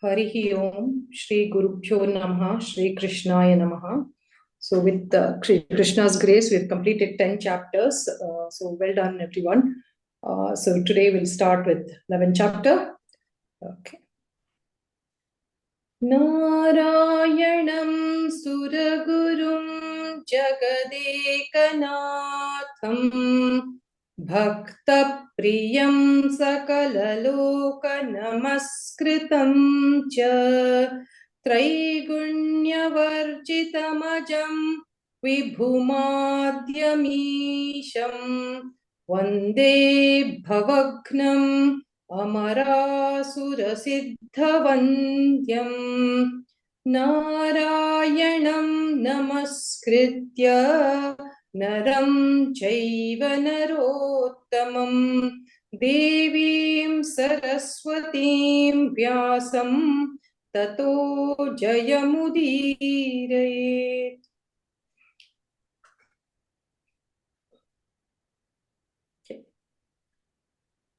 Harihi Om, Shri Gurubhyo Namaha, Shri Krishnaya Namaha. So, with Krishna's grace, we've completed 10 chapters. So, well done, everyone. So, today we'll start with 11th chapter. Okay. नारायणं सुरगुरुं जगदेकनाथं भक्तप्रियं सकललोकनमस्कृतं च त्रैगुण्यवर्जितमजं विभुमाद्यमीशं वन्दे भवघ्नम् अमरासुरसिद्धवन्द्यम् नारायणं नमस्कृत्य नरं चैव नरोत्तमं देवीं सरस्वतीं व्यासं ततो जयमुदीरयेत्।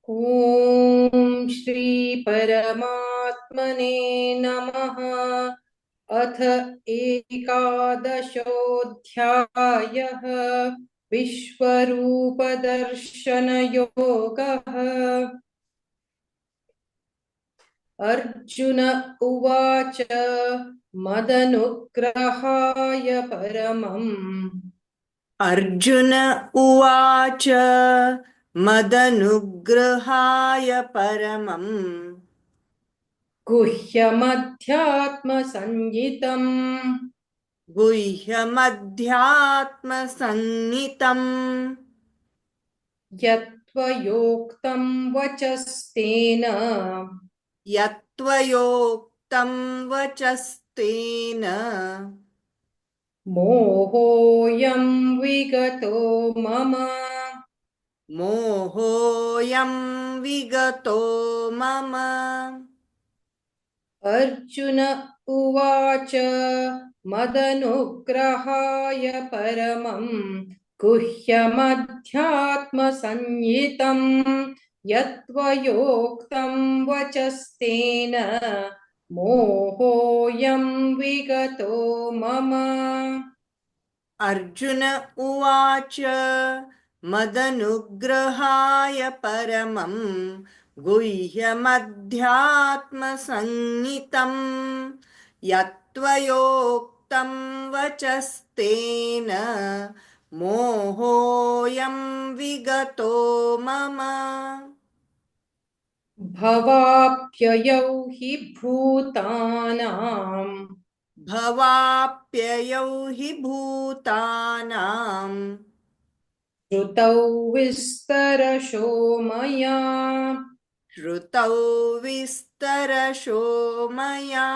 ॐ श्री परमात्मने नमः। अथ एकादशोऽध्यायः विश्वरूपदर्शनयोगः। अर्जुन उवाच मदनुग्रहाय परमम् अर्जुन उवाच मदनुग्रहाय परमम् गुह्यमध्यात्मसंज्ञितम् गुह्यमध्यात्मसंज्ञितम् यत्त्वयोक्तं वचस्तेन यत्त्वयोक्तं वचस्तेन मोहोऽयं विगतो मम। मोहोऽयं विगतो मम। अर्जुन उवाच मदनुग्रहाय परमं गुह्यमध्यात्मसंज्ञितं यत्त्वयोक्तं वचस्तेन मोहोऽयं विगतो मम। अर्जुन उवाच मदनुग्रहाय परमं गुह्यमध्यात्मसंज्ञितं यत्त्वयोक्तं वचस्तेन मोहोऽयं विगतो मम। भवाप्ययौ हि भूतानां भवाप्ययौ हि भूतानां श्रुतौ विस्तरशो मया। श्रुतौ विस्तरशो मया।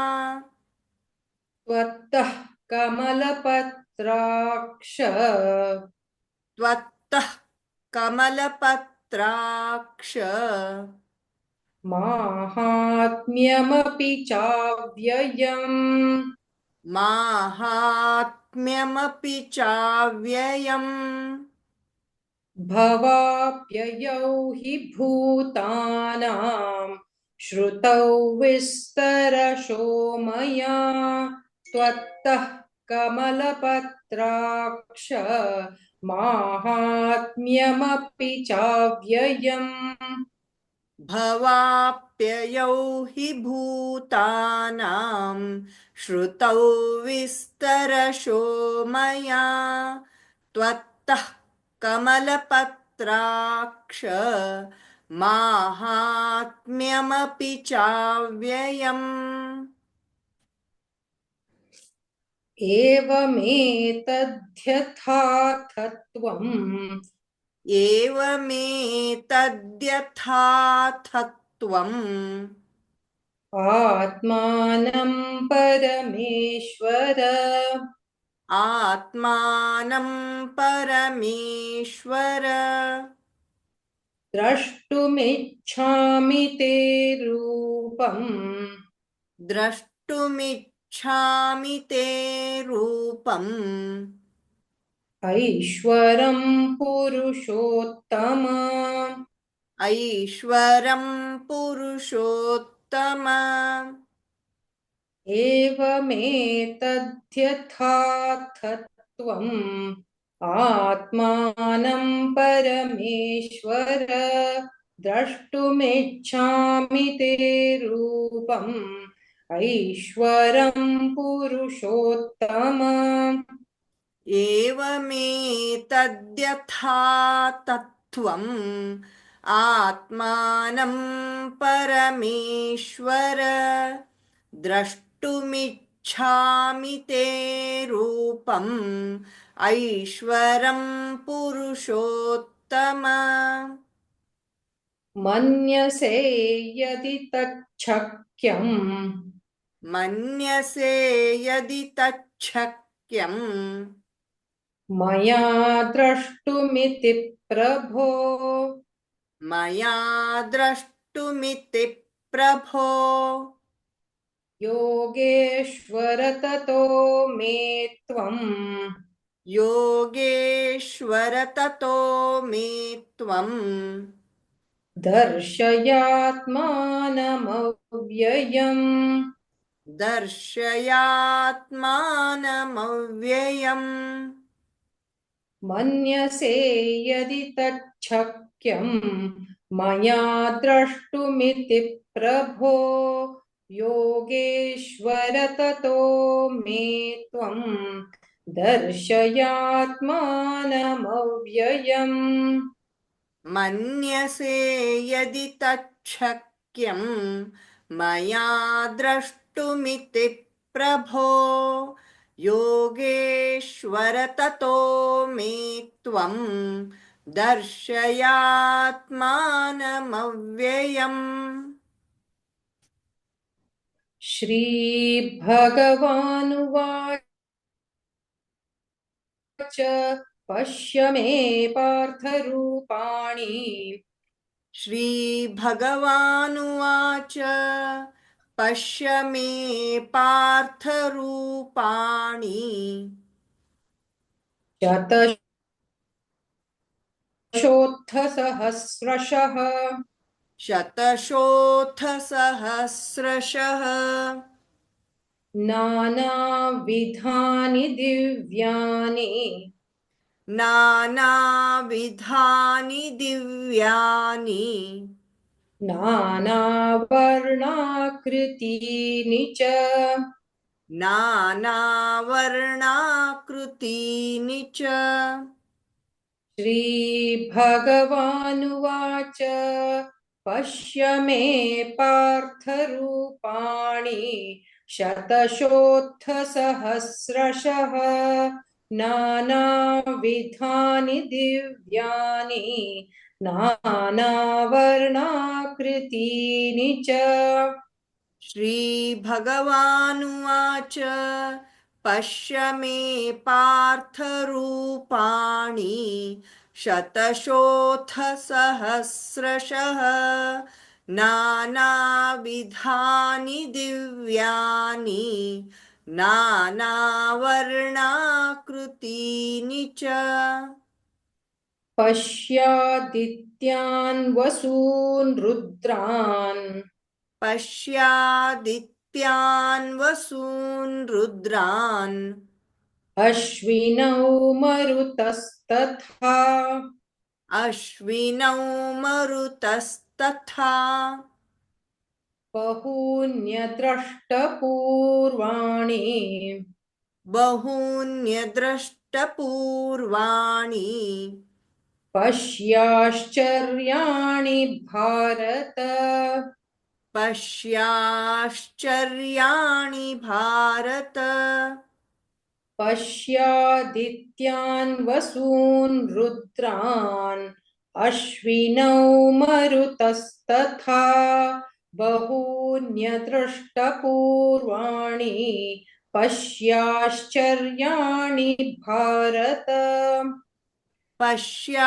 त्वत्तः कमलपत्राक्ष त्वत्तः कमलपत्राक्ष माहात्म्यमपि चाव्ययम्। माहात्म्यमपि चाव्ययम्। भवाप्ययौ हि भूतानां श्रुतौ विस्तरशो मया। त्वत्तः कमलपत्राक्ष माहात्म्यमपि चाव्ययम्। भवाप्ययौ हि भूतानां श्रुतौ विस्तरशो मया। त्वत्तः कमलपत्राक्ष माहात्म्यमपि चाव्ययम्। एवमेतद्यथाथत्वम् एवमेतद्यथाथत्वम् आत्मानं परमेश्वर आत्मानं परमेश्वर द्रष्टुमिच्छामि ते रूपम्। द्रष्टुमिच्छामि ते रूपम्। ऐश्वरं पुरुषोत्तम ऐश्वरं पुरुषोत्तम एवमेतद्यथाथत्वम् आत्मानं परमेश्वर द्रष्टुमिच्छामि ते रूपम् ऐश्वरं पुरुषोत्तम। एवमेतद्यथा तत्त्वम् आत्मानं परमेश्वर द्रष्टुमिच्छामि ते रूपम् ऐश्वरं पुरुषोत्तम। मन्यसे यदि तच्छक्यम् मन्यसे यदि तच्छक्यम् मया द्रष्टुमिति प्रभो मया द्रष्टुमिति प्रभो योगेश्वर ततो मे त्वम् योगेश्वर ततो मे त्वम् दर्शयात्मानमव्ययम् दर्शयात्मानमव्ययम्। मन्यसे यदि तच्छक्यम् मया द्रष्टुमिति प्रभो योगेश्वर ततो मे त्वम् दर्शयात्मानमव्ययम्। मन्यसे यदि तच्छक्यं मया द्रष्टुमिति प्रभो योगेश्वर ततो मे त्वं दर्शयात्मानमव्ययम्। श्रीभगवानुवाच पश्य मे पार्थरूपाणि श्रीभगवानुवाच पश्य मे पार्थरूपाणि शतशोत्थसहस्रशः शतशोऽथसहस्रशः नानाविधानि दिव्यानि नानाविधानि दिव्यानि नानावर्णाकृतीनि च नानावर्णाकृतीनि च। श्रीभगवानुवाच पश्य मे पार्थरूपाणि शतशोत्थसहस्रशः नानाविधानि दिव्यानि नानावर्णाकृतीनि च। श्रीभगवानुवाच पश्य मे पार्थरूपाणि शतशोऽथसहस्रशः नानाविधानि दिव्यानि नानावर्णाकृतीनि च। पश्यादित्यान् वसून् रुद्रान् पश्यादित्यान् वसून् रुद्रान् अश्विनौ मरुतस्तथा अश्विनौ मरुतस्तथा बहून्यद्रष्टपूर्वाणि बहून्यद्रष्टपूर्वाणि पश्याश्चर्याणि भारत पश्याश्चर्याणि भारत पश्यादित्यान् वसून् रुद्रान् अश्विनौ मरुतस्तथा बहून्यदृष्टपूर्वाणि पश्याश्चर्याणि भारत। पश्यादित्यान्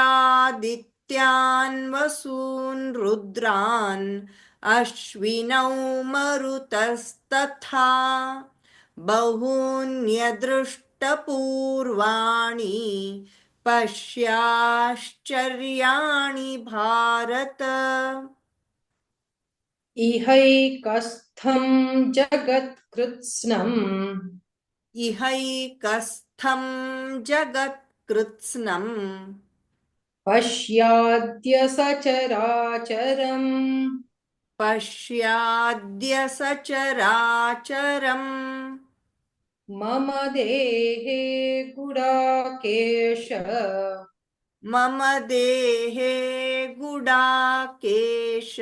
वसून् रुद्रान् अश्विनौ मरुतस्तथा बहून्यदृष्टपूर्वाणि पश्याश्चर्याणि भारत। इहैकस्थ इहैकस्थं जगत्कृत्स्नम् इहैकस्थं जगत्कृत्स्नम् पश्याद्य सचराचरम् पश्याद्य सचराचरम् मम देहे गुडाकेश मम देहे गुडाकेश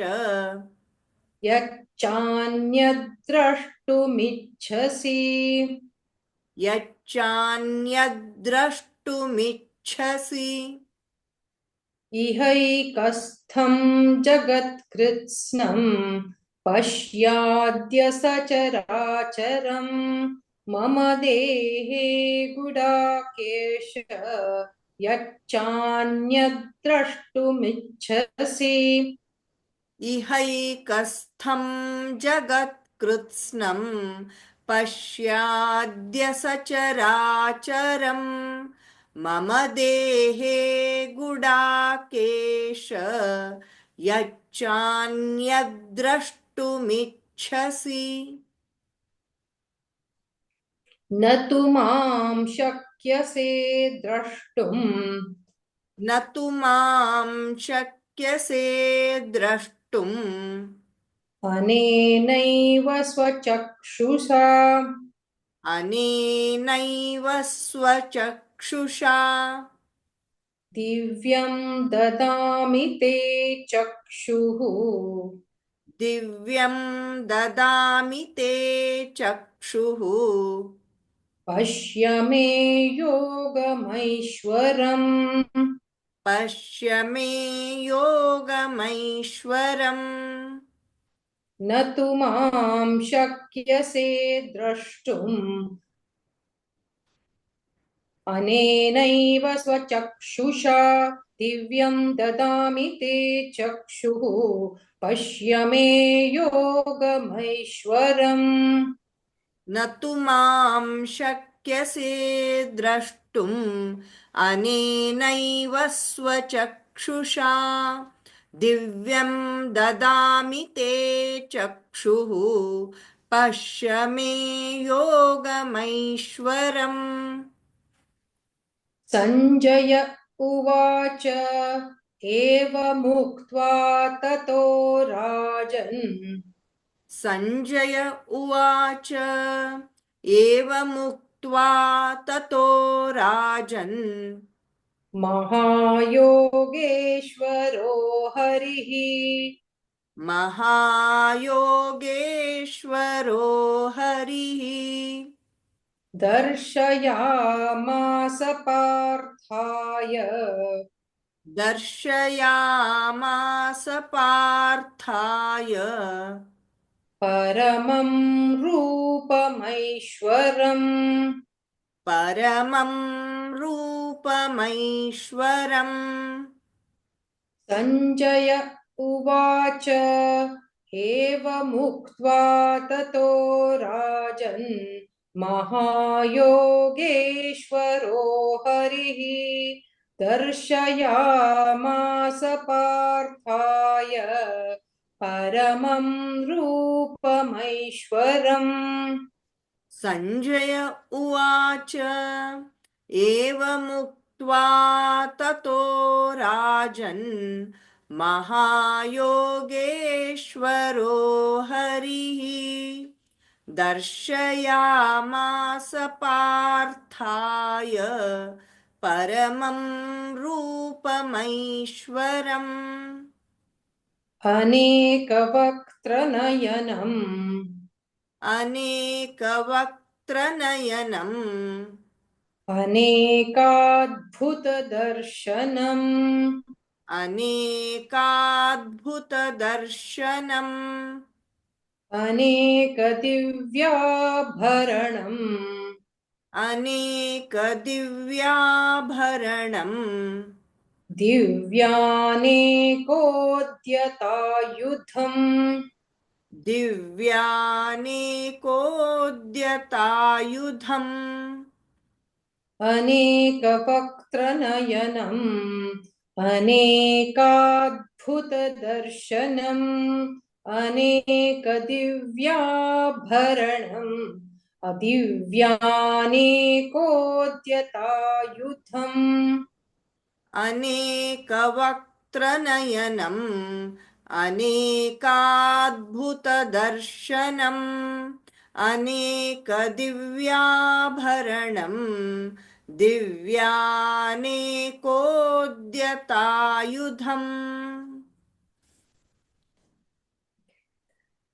यच्चान्यद्द्रष्टुमिच्छसि यच्चान्यद्द्रष्टुमिच्छसि इहैकस्थं जगत्कृत्स्नम् पश्याद्य सचराचरम् मम देहे गुडाकेश यच्चान्यद्द्रष्टुमिच्छसि इहैकस्थं जगत्कृत्स्नं पश्याद्य सचराचरम् मम देहे गुडाकेश यच्चान्यद्द्रष्टुमिच्छसि न तु मां शक्यसे द्रष्टुम् न तु मां शक्यसे द्रष्टुम् अनेनैव स्वचक्षुषा अनेनैव स्वचक्षुषा दिव्यं ददामि ते चक्षुः दिव्यं ददामि ते चक्षुः पश्य मे योगमैश्वरम् पश्य मे योगमैश्वरम् न तु मां शक्यसे द्रष्टुम् अनेनैव स्वचक्षुषा दिव्यं ददामि ते चक्षुः पश्य मे योगमैश्वरम् न तु मां शक्यसे द्रष्टुम् अनेनैव स्वचक्षुषा दिव्यं ददामि ते चक्षुः पश्य मे योगमैश्वरम् सञ्जय उवाच एवमुक्त्वा ततो राजन् सञ्जय उवाच एवमुक्त्वा ततो राजन् महायोगेश्वरो हरिः महायोगेश्वरो हरिः दर्शयामास पार्थाय दर्शयामास पार्थाय परमं रूपमैश्वरम् परमं रूपमैश्वरम् सञ्जय उवाच एवमुक्त्वा ततो राजन् महायोगेश्वरो हरिः दर्शयामास पार्थाय परमं रूपमैश्वरम् सञ्जय उवाच एवमुक्त्वा ततो राजन् महायोगेश्वरो हरिः दर्शयामास पार्थाय परमं रूपमैश्वरम् अनेकवक्त्रनयनम् अनेकवक्त्रनयनम् अनेकाद्भुतदर्शनम् अनेकाद्भुतदर्शनम् अनेकदिव्याभरणम् अनेकदिव्याभरणम् दिव्यानेकोद्यतायुधम् दिव्यानेकोद्यतायुधम् अनेकवक्त्रनयनम् अनेकाद्भुतदर्शनम् अनेकदिव्याभरणम् अदिव्यानेकोद्यतायुधम् अनेकवक्त्रनयनम् अनेकाद्भुतदर्शनम् अनेकदिव्याभरणम् दिव्यानेकोद्यतायुधम्.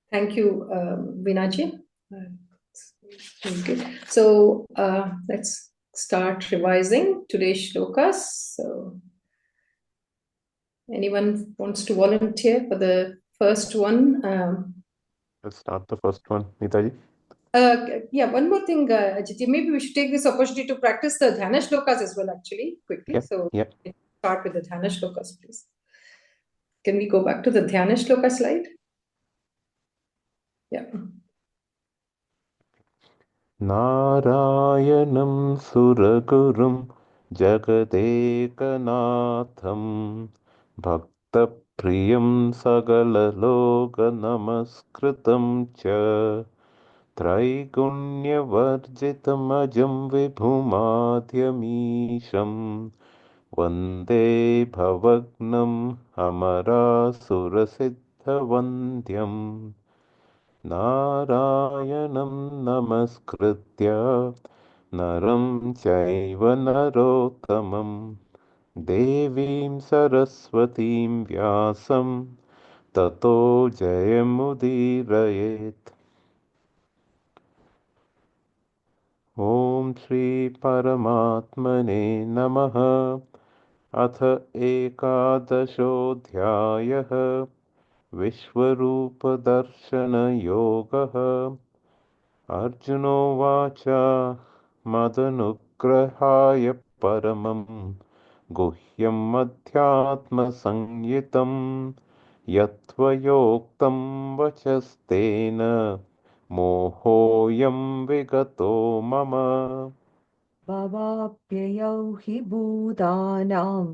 Thank you, Vinaji. Okay. So let's start revising today's shlokas. So anyone wants to volunteer for the first one? Let's start the first one, Neetaji. Yeah, one more thing, Ajit, maybe we should take this opportunity to practice the Dhyana shlokas as well, actually, quickly. Yep, So yep. start with the Dhyana shlokas, please. Can we go back to the Dhyana shloka slide? Yeah. नारायणं सुरगुरुं जगदेकनाथं भक्तप्रियं सकललोकनमस्कृतं च त्रैगुण्यवर्जितमजं विभुमाद्यमीशं वन्दे भवग्नम् अमरासुरसिद्धवन्द्यम् नारायणं नमस्कृत्य नरं चैव नरोत्तमं देवीं सरस्वतीं व्यासं ततो जयमुदीरयेत्। ॐ श्रीपरमात्मने नमः। अथ एकादशोऽध्यायः विश्वरूपदर्शनयोगः। अर्जुनोवाच मदनुग्रहाय परमं गुह्यम् अध्यात्मसंज्ञितं यत्त्वयोक्तं वचस्तेन मोहोऽयं विगतो मम। भवाप्ययौ हि भूतानां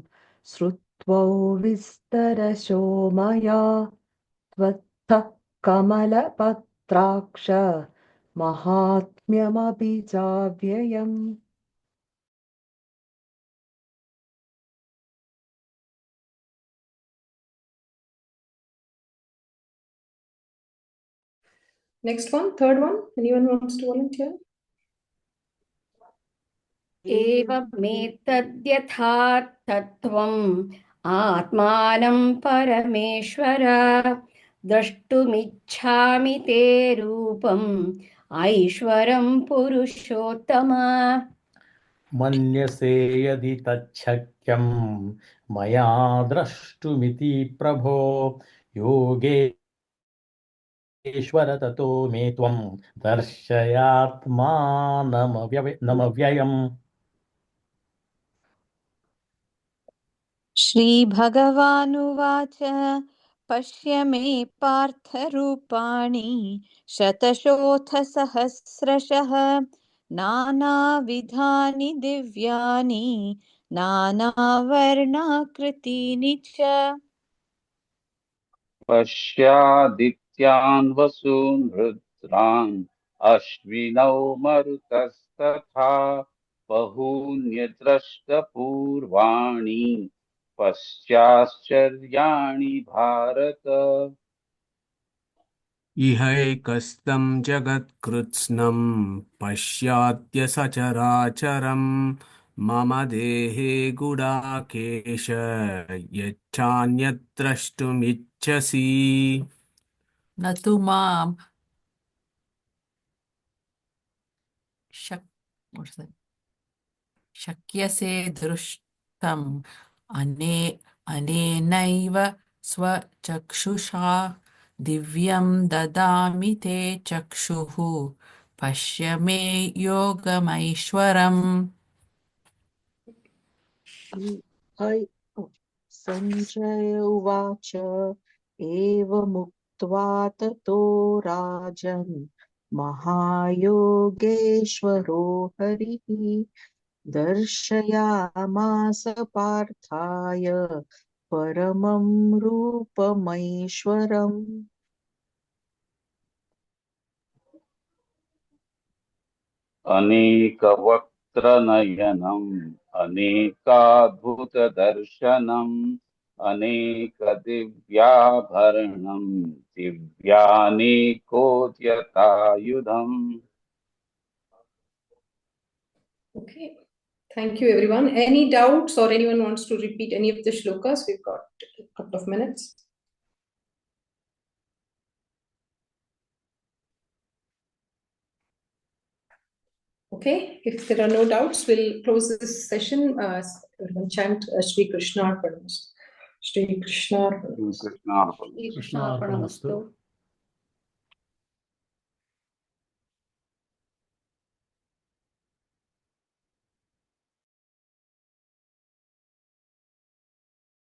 श्रुत्वौ विस्तरशो मया त्वत्तः कमलपत्राक्ष महात्म्यमभिजाव्ययम्। Next one, third one. Anyone wants to volunteer? एवमेतद्यथार्थत्वम् आत्मानं परमेश्वर द्रष्टुमिच्छामि ते रूपम् ऐश्वरं पुरुषोत्तम। मन्यसे यदि तच्छक्यं मया द्रष्टुमिति प्रभो योगेश्वर ततो मे त्वं दर्शयात्मानमव्ययम्। श्रीभगवानुवाच पश्य मे पार्थरूपाणि शतशोऽथसहस्रशः नानाविधानि दिव्यानि नानावर्णाकृतीनि च। पश्यादित्यान् वसून् रुद्रान् अश्विनौ मरुतस्तथा बहून्यद्रष्टपूर्वाणि पश्चाश्चर्याणि भारत। इहैकस्तं जगत्कृत्स्नं पश्याद्य सचराचरं मम देहे गुडाकेश यच्छान्यद्द्रष्टुमिच्छसि न तु मां शक्यसे दृष्टम् अनेनैव स्वचक्षुषा दिव्यं ददामि ते चक्षुः पश्य मे योगमैश्वरम्। सञ्जय उवाच एवमुक्त्वा ततो राजन् महायोगेश्वरो हरिः दर्शयामास पार्थाय परमं रूपमैश्वरम्। अनेकवक्त्रनयनम् अनेकाद्भुतदर्शनम् अनेकदिव्याभरणम् दिव्यानेकोद्यतायुधम्. Okay, thank you everyone. Any doubts or anyone wants to repeat any of the shlokas? We've got a couple of minutes. Okay, if there are no doubts, we'll close this session. Everyone chant Shri Krishna Arpanamastu. Shri Krishna Arpanamastu. Krishna. Krishna Arpanamastu.